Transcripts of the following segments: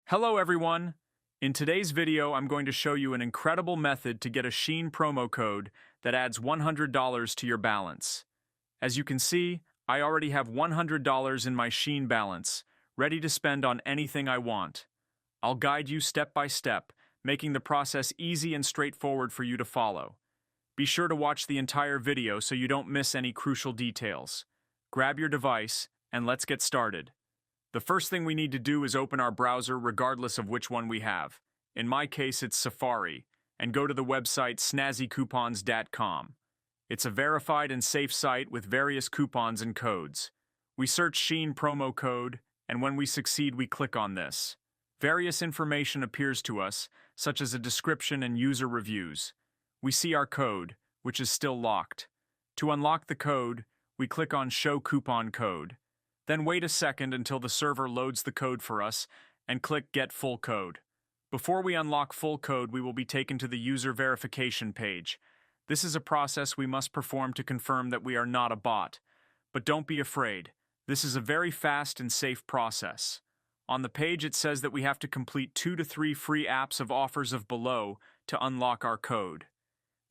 Hello everyone! In today's video, I'm going to show you an incredible method to get a Shein promo code that adds $100 to your balance. As you can see, I already have $100 in my Shein balance, ready to spend on anything I want. I'll guide you step by step, making the process easy and straightforward for you to follow. Be sure to watch the entire video so you don't miss any crucial details. Grab your device, and let's get started. The first thing we need to do is open our browser regardless of which one we have. In my case, it's Safari, and go to the website snazzycoupons.com. It's a verified and safe site with various coupons and codes. We search Shein promo code, and when we succeed, we click on this. Various information appears to us, such as a description and user reviews. We see our code, which is still locked. To unlock the code, we click on Show Coupon Code. Then wait a second until the server loads the code for us and click Get Full Code. Before we unlock full code, we will be taken to the user verification page. This is a process we must perform to confirm that we are not a bot. But don't be afraid. This is a very fast and safe process. On the page, it says that we have to complete 2 to 3 free apps of offers of below to unlock our code.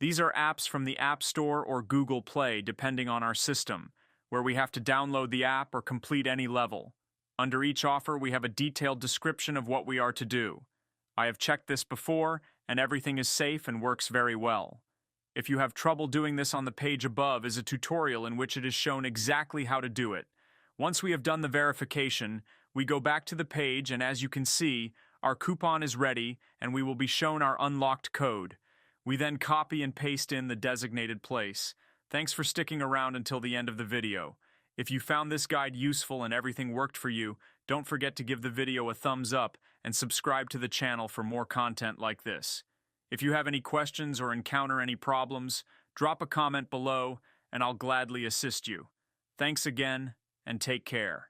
These are apps from the App Store or Google Play, depending on our system, where we have to download the app or complete any level. Under each offer, we have a detailed description of what we are to do. I have checked this before, and everything is safe and works very well. If you have trouble doing this, on the page above is a tutorial in which it is shown exactly how to do it. Once we have done the verification, we go back to the page, and as you can see, our coupon is ready, and we will be shown our unlocked code. We then copy and paste in the designated place. Thanks for sticking around until the end of the video. If you found this guide useful and everything worked for you, don't forget to give the video a thumbs up and subscribe to the channel for more content like this. If you have any questions or encounter any problems, drop a comment below and I'll gladly assist you. Thanks again, and take care.